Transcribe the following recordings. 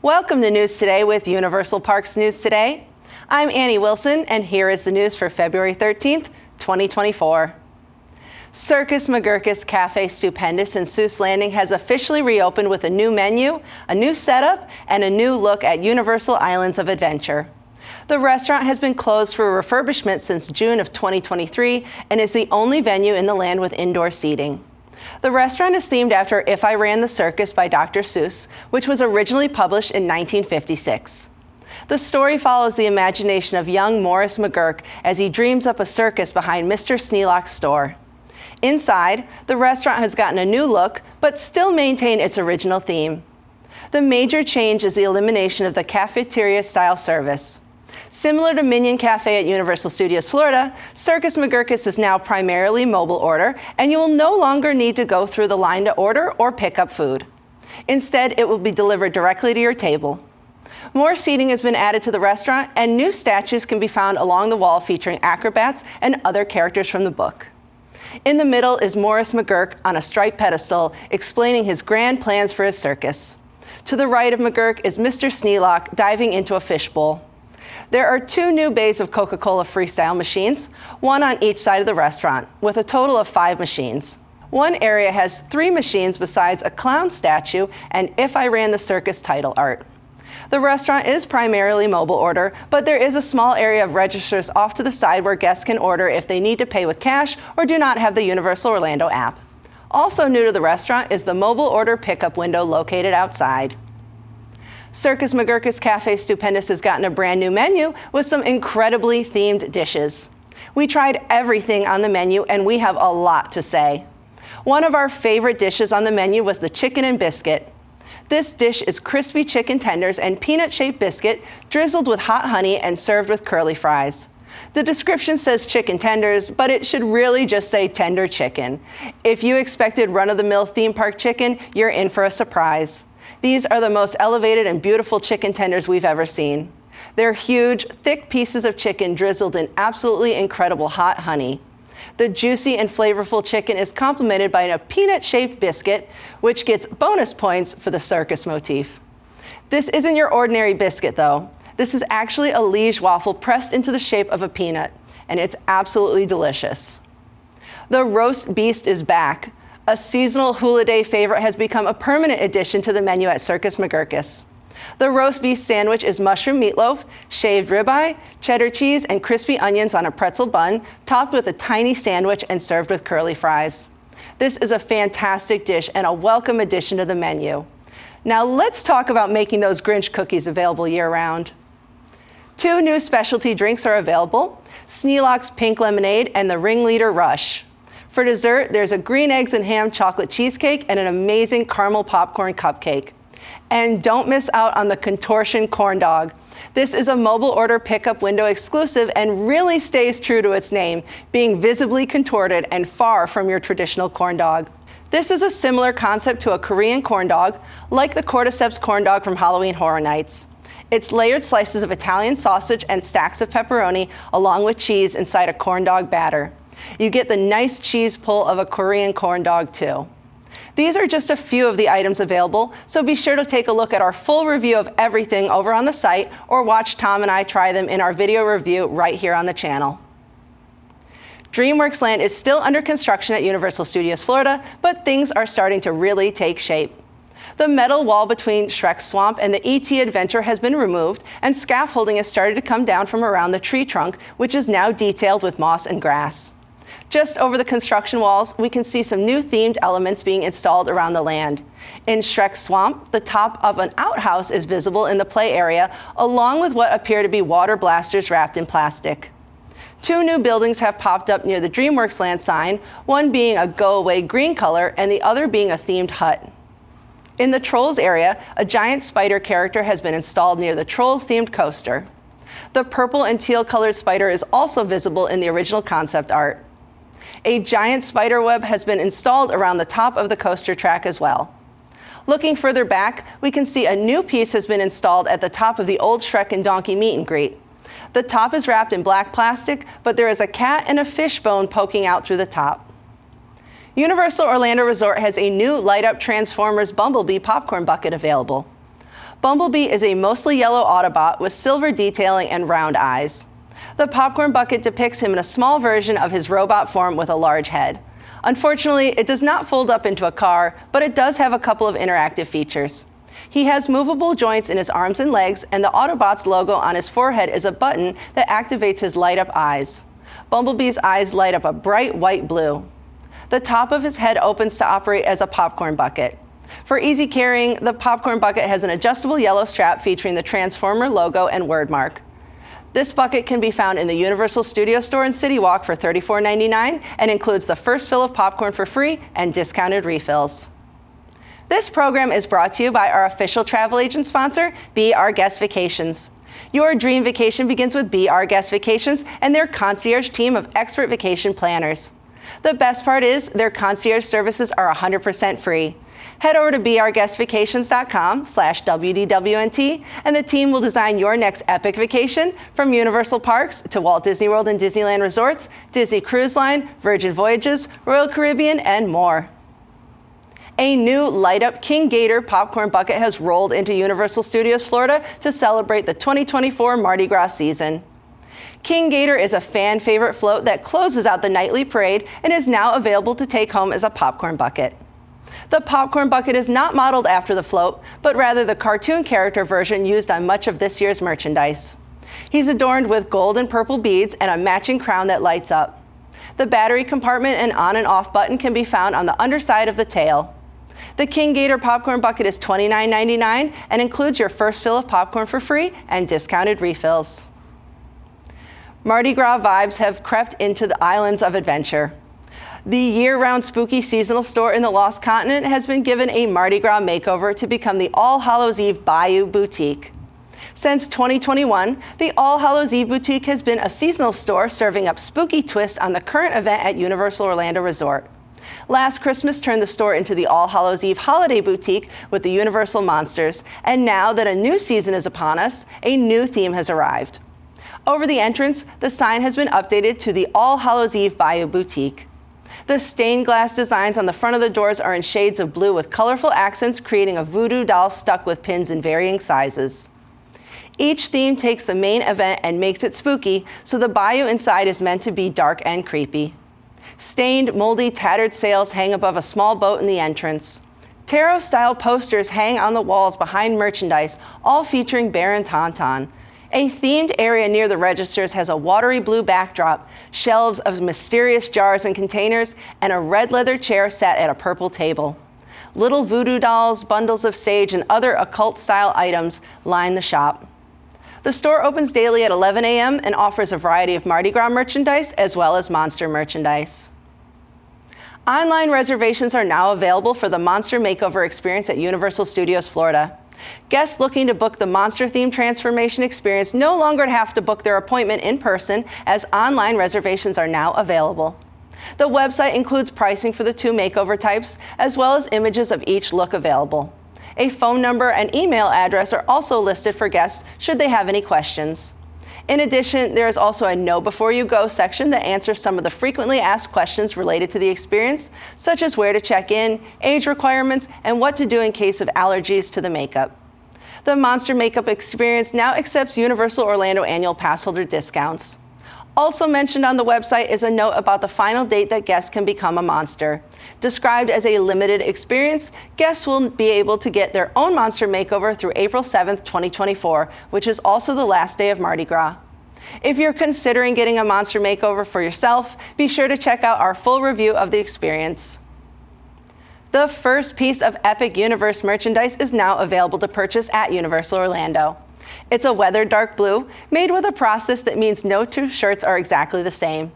Welcome to News Today with Universal Parks News Today. I'm Annie Wilson, and here is the news for February 13th, 2024. Circus McGurkus Cafe Stoo-pendous in Seuss Landing has officially reopened with a new menu, a new setup, and a new look at Universal Islands of Adventure. The restaurant has been closed for refurbishment since June of 2023 and is the only venue in the land with indoor seating. The restaurant is themed after If I Ran the Circus by Dr. Seuss, which was originally published in 1956. The story follows the imagination of young Morris McGurk as he dreams up a circus behind Mr. Sneelock's store. Inside, the restaurant has gotten a new look, but still maintained its original theme. The major change is the elimination of the cafeteria-style service. Similar to Minion Cafe at Universal Studios Florida, Circus McGurkus is now primarily mobile order, and you will no longer need to go through the line to order or pick up food. Instead, it will be delivered directly to your table. More seating has been added to the restaurant, and new statues can be found along the wall featuring acrobats and other characters from the book. In the middle is Morris McGurk on a striped pedestal, explaining his grand plans for his circus. To the right of McGurk is Mr. Sneelock diving into a fishbowl. There are 2 new bays of Coca-Cola freestyle machines, one on each side of the restaurant, with a total of 5 machines. One area has 3 machines besides a clown statue and If I Ran the Circus title art. The restaurant is primarily mobile order, but there is a small area of registers off to the side where guests can order if they need to pay with cash or do not have the Universal Orlando app. Also new to the restaurant is the mobile order pickup window located outside. Circus McGurkus Cafe Stoo-pendous has gotten a brand new menu with some incredibly themed dishes. We tried everything on the menu and we have a lot to say. One of our favorite dishes on the menu was the chicken and biscuit. This dish is crispy chicken tenders and peanut-shaped biscuit drizzled with hot honey and served with curly fries. The description says chicken tenders, but it should really just say tender chicken. If you expected run-of-the-mill theme park chicken, you're in for a surprise. These are the most elevated and beautiful chicken tenders we've ever seen. They're huge, thick pieces of chicken drizzled in absolutely incredible hot honey. The juicy and flavorful chicken is complemented by a peanut-shaped biscuit, which gets bonus points for the circus motif. This isn't your ordinary biscuit, though. This is actually a Liege waffle pressed into the shape of a peanut, and it's absolutely delicious. The roast beast is back. A seasonal hula day favorite has become a permanent addition to the menu at Circus McGurkus. The roast beef sandwich is mushroom meatloaf, shaved ribeye, cheddar cheese, and crispy onions on a pretzel bun, topped with a tiny sandwich and served with curly fries. This is a fantastic dish and a welcome addition to the menu. Now let's talk about making those Grinch cookies available year-round. 2 new specialty drinks are available, Sneelock's Pink Lemonade and the Ringleader Rush. For dessert, there's a green eggs and ham chocolate cheesecake and an amazing caramel popcorn cupcake. And don't miss out on the contortion corn dog. This is a mobile order pickup window exclusive and really stays true to its name, being visibly contorted and far from your traditional corn dog. This is a similar concept to a Korean corn dog, like the cordyceps corn dog from Halloween Horror Nights. It's layered slices of Italian sausage and stacks of pepperoni, along with cheese inside a corn dog batter. You get the nice cheese pull of a Korean corn dog too. These are just a few of the items available, so be sure to take a look at our full review of everything over on the site or watch Tom and I try them in our video review right here on the channel. DreamWorks Land is still under construction at Universal Studios Florida, but things are starting to really take shape. The metal wall between Shrek's swamp and the E.T. Adventure has been removed, and scaffolding has started to come down from around the tree trunk, which is now detailed with moss and grass. Just over the construction walls, we can see some new themed elements being installed around the land. In Shrek's swamp, the top of an outhouse is visible in the play area, along with what appear to be water blasters wrapped in plastic. 2 new buildings have popped up near the DreamWorks Land sign, one being a go-away green color and the other being a themed hut. In the Trolls area, a giant spider character has been installed near the Trolls-themed coaster. The purple and teal colored spider is also visible in the original concept art. A giant spider web has been installed around the top of the coaster track as well. Looking further back, we can see a new piece has been installed at the top of the old Shrek and Donkey meet and greet. The top is wrapped in black plastic, but there is a cat and a fish bone poking out through the top. Universal Orlando Resort has a new light-up Transformers Bumblebee popcorn bucket available. Bumblebee is a mostly yellow Autobot with silver detailing and round eyes. The popcorn bucket depicts him in a small version of his robot form with a large head. Unfortunately, it does not fold up into a car, but it does have a couple of interactive features. He has movable joints in his arms and legs, and the Autobot's logo on his forehead is a button that activates his light-up eyes. Bumblebee's eyes light up a bright white blue. The top of his head opens to operate as a popcorn bucket. For easy carrying, the popcorn bucket has an adjustable yellow strap featuring the Transformer logo and word mark. This bucket can be found in the Universal Studio Store in City Walk for $34.99 and includes the first fill of popcorn for free and discounted refills. This program is brought to you by our official travel agent sponsor, Be Our Guest Vacations. Your dream vacation begins with Be Our Guest Vacations and their concierge team of expert vacation planners. The best part is their concierge services are 100% free. Head over to beourguestvacations.com/WDWNT and the team will design your next epic vacation from Universal Parks to Walt Disney World and Disneyland Resorts, Disney Cruise Line, Virgin Voyages, Royal Caribbean, and more. A new light-up King Gator popcorn bucket has rolled into Universal Studios Florida to celebrate the 2024 Mardi Gras season. King Gator is a fan favorite float that closes out the nightly parade and is now available to take home as a popcorn bucket. The popcorn bucket is not modeled after the float, but rather the cartoon character version used on much of this year's merchandise. He's adorned with gold and purple beads and a matching crown that lights up. The battery compartment and on and off button can be found on the underside of the tail. The King Gator popcorn bucket is $29.99 and includes your first fill of popcorn for free and discounted refills. Mardi Gras vibes have crept into the islands of adventure. The year-round spooky seasonal store in the Lost Continent has been given a Mardi Gras makeover to become the All Hallows Eve Bayou boutique. Since 2021, the All Hallows Eve boutique has been a seasonal store serving up spooky twists on the current event at Universal Orlando Resort. Last Christmas turned the store into the All Hallows Eve Holiday Boutique with the Universal Monsters, and now that a new season is upon us, a new theme has arrived. Over the entrance, the sign has been updated to the All Hallows Eve Bayou Boutique. The stained glass designs on the front of the doors are in shades of blue with colorful accents, creating a voodoo doll stuck with pins in varying sizes. Each theme takes the main event and makes it spooky, so the bayou inside is meant to be dark and creepy. Stained, moldy, tattered sails hang above a small boat in the entrance. Tarot-style posters hang on the walls behind merchandise, all featuring Bear and Tauntaun. A themed area near the registers has a watery blue backdrop, shelves of mysterious jars and containers, and a red leather chair sat at a purple table. Little voodoo dolls, bundles of sage, and other occult-style items line the shop. The store opens daily at 11 a.m. and offers a variety of Mardi Gras merchandise as well as monster merchandise. Online reservations are now available for the Monster Makeover experience at Universal Studios Florida. Guests looking to book the monster-themed transformation experience no longer have to book their appointment in person, as online reservations are now available. The website includes pricing for the two makeover types, as well as images of each look available. A phone number and email address are also listed for guests should they have any questions. In addition, there is also a Know Before You Go section that answers some of the frequently asked questions related to the experience, such as where to check in, age requirements, and what to do in case of allergies to the makeup. The Monster Makeup experience now accepts Universal Orlando annual pass holder discounts. Also mentioned on the website is a note about the final date that guests can become a monster. Described as a limited experience, guests will be able to get their own monster makeover through April 7th, 2024, which is also the last day of Mardi Gras. If you're considering getting a monster makeover for yourself, be sure to check out our full review of the experience. The first piece of Epic Universe merchandise is now available to purchase at Universal Orlando. It's a weathered dark blue, made with a process that means no two shirts are exactly the same.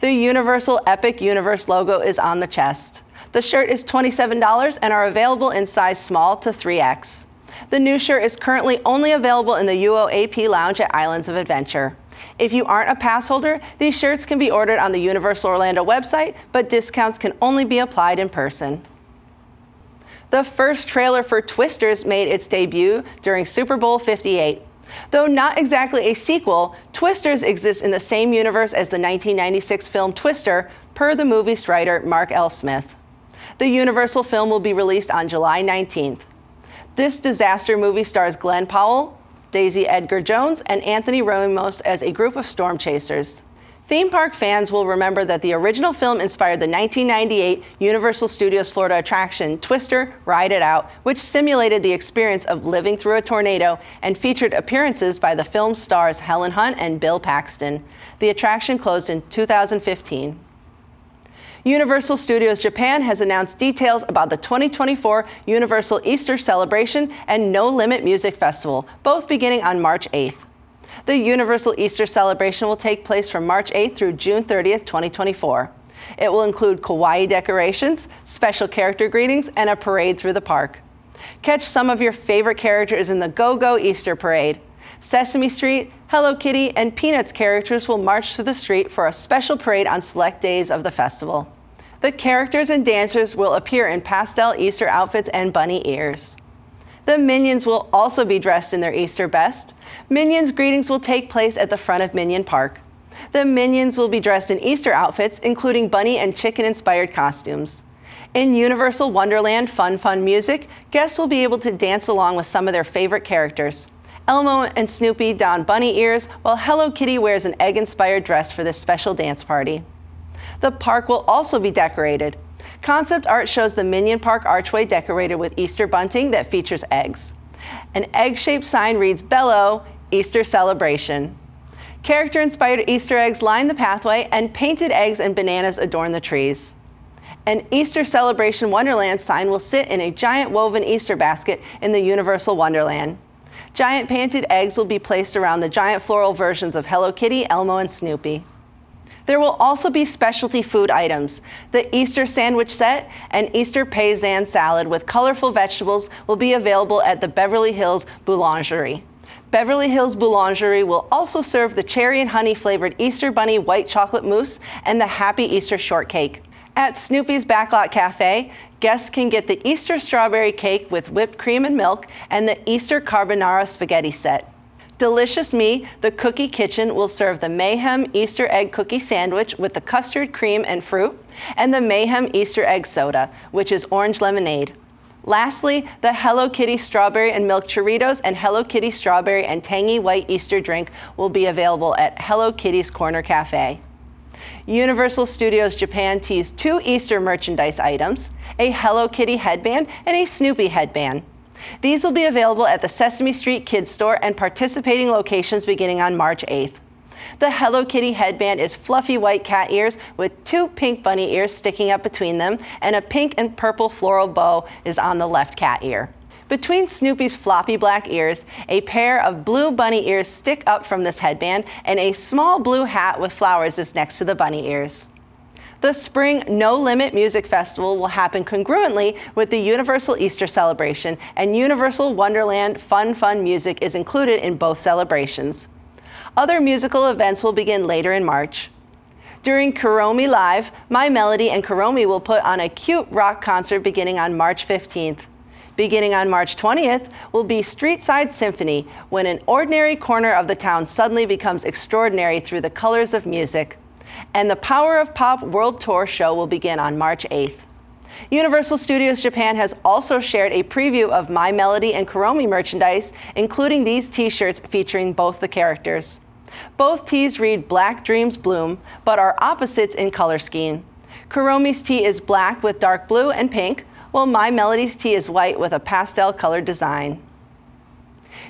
The Universal Epic Universe logo is on the chest. The shirt is $27 and are available in size small to 3X. The new shirt is currently only available in the UOAP Lounge at Islands of Adventure. If you aren't a pass holder, these shirts can be ordered on the Universal Orlando website, but discounts can only be applied in person. The first trailer for Twisters made its debut during Super Bowl 58. Though not exactly a sequel, Twisters exists in the same universe as the 1996 film Twister, per the movie's writer Mark L. Smith. The Universal film will be released on July 19th. This disaster movie stars Glenn Powell, Daisy Edgar Jones, and Anthony Ramos as a group of storm chasers. Theme park fans will remember that the original film inspired the 1998 Universal Studios Florida attraction Twister Ride It Out, which simulated the experience of living through a tornado and featured appearances by the film stars Helen Hunt and Bill Paxton. The attraction closed in 2015. Universal Studios Japan has announced details about the 2024 Universal Easter Celebration and No Limit Music Festival, both beginning on March 8th. The Universal Easter Celebration will take place from March 8th through June 30th, 2024. It will include kawaii decorations, special character greetings, and a parade through the park. Catch some of your favorite characters in the Go-Go Easter Parade. Sesame Street, Hello Kitty, and Peanuts characters will march through the street for a special parade on select days of the festival. The characters and dancers will appear in pastel Easter outfits and bunny ears. The Minions will also be dressed in their Easter best. Minions greetings will take place at the front of Minion Park. The Minions will be dressed in Easter outfits, including bunny and chicken-inspired costumes. In Universal Wonderland Fun Music, guests will be able to dance along with some of their favorite characters. Elmo and Snoopy don bunny ears, while Hello Kitty wears an egg-inspired dress for this special dance party. The park will also be decorated. Concept art shows the Minion Park archway decorated with Easter bunting that features eggs. An egg-shaped sign reads Bello, Easter Celebration. Character-inspired Easter eggs line the pathway, and painted eggs and bananas adorn the trees. An Easter Celebration Wonderland sign will sit in a giant woven Easter basket in the Universal Wonderland. Giant painted eggs will be placed around the giant floral versions of Hello Kitty, Elmo, and Snoopy. There will also be specialty food items. The Easter sandwich set and Easter paysan salad with colorful vegetables will be available at the Beverly Hills Boulangerie. Beverly Hills Boulangerie will also serve the cherry and honey flavored Easter Bunny white chocolate mousse and the Happy Easter shortcake. At Snoopy's Backlot Cafe, guests can get the Easter strawberry cake with whipped cream and milk and the Easter carbonara spaghetti set. Delicious Me, the Cookie Kitchen, will serve the Mayhem Easter Egg Cookie Sandwich with the custard, cream, and fruit, and the Mayhem Easter Egg Soda, which is orange lemonade. Lastly, the Hello Kitty Strawberry and Milk Churritos and Hello Kitty Strawberry and Tangy White Easter Drink will be available at Hello Kitty's Corner Cafe. Universal Studios Japan teased 2 Easter merchandise items, a Hello Kitty headband and a Snoopy headband. These will be available at the Sesame Street Kids Store and participating locations beginning on March 8th. The Hello Kitty headband is fluffy white cat ears with 2 pink bunny ears sticking up between them, and a pink and purple floral bow is on the left cat ear. Between Snoopy's floppy black ears, a pair of blue bunny ears stick up from this headband, and a small blue hat with flowers is next to the bunny ears. The Spring No Limit Music Festival will happen congruently with the Universal Easter Celebration, and Universal Wonderland Fun Music is included in both celebrations. Other musical events will begin later in March. During Kuromi Live, My Melody and Kuromi will put on a cute rock concert beginning on March 15th. Beginning on March 20th will be Streetside Symphony, when an ordinary corner of the town suddenly becomes extraordinary through the colors of music. And the Power of Pop World Tour show will begin on March 8th. Universal Studios Japan has also shared a preview of My Melody and Kuromi merchandise, including these t-shirts featuring both the characters. Both tees read Black Dreams Bloom, but are opposites in color scheme. Kuromi's tee is black with dark blue and pink, while My Melody's tee is white with a pastel colored design.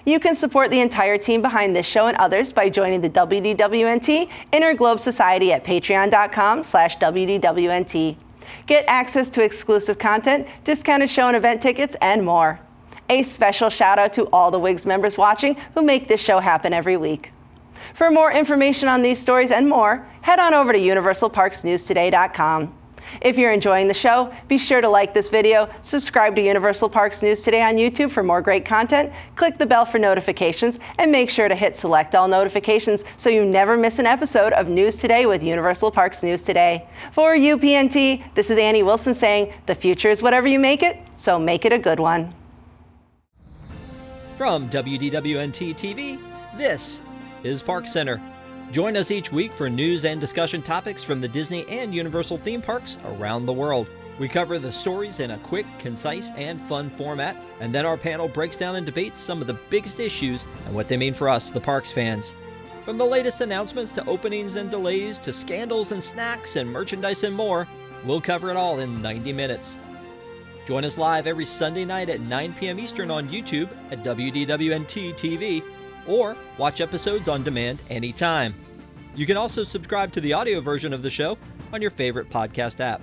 You can support the entire team behind this show and others by joining the WDWNT Interglobe Society at patreon.com/WDWNT. Get access to exclusive content, discounted show and event tickets, and more. A special shout out to all the WIGS members watching who make this show happen every week. For more information on these stories and more, head on over to universalparksnewstoday.com. If you're enjoying the show, be sure to like this video, subscribe to Universal Parks News Today on YouTube for more great content, click the bell for notifications, and make sure to hit select all notifications so you never miss an episode of News Today with Universal Parks News Today. For UPNT, this is Annie Wilson saying, the future is whatever you make it, so make it a good one. From WDWNT TV, this is Park Center. Join us each week for news and discussion topics from the Disney and Universal theme parks around the world. We cover the stories in a quick, concise, and fun format, and then our panel breaks down and debates some of the biggest issues and what they mean for us, the parks fans. From the latest announcements to openings and delays to scandals and snacks and merchandise and more, we'll cover it all in 90 minutes. Join us live every Sunday night at 9 p.m. Eastern on YouTube at WDWNT TV, or watch episodes on demand anytime. You can also subscribe to the audio version of the show on your favorite podcast app.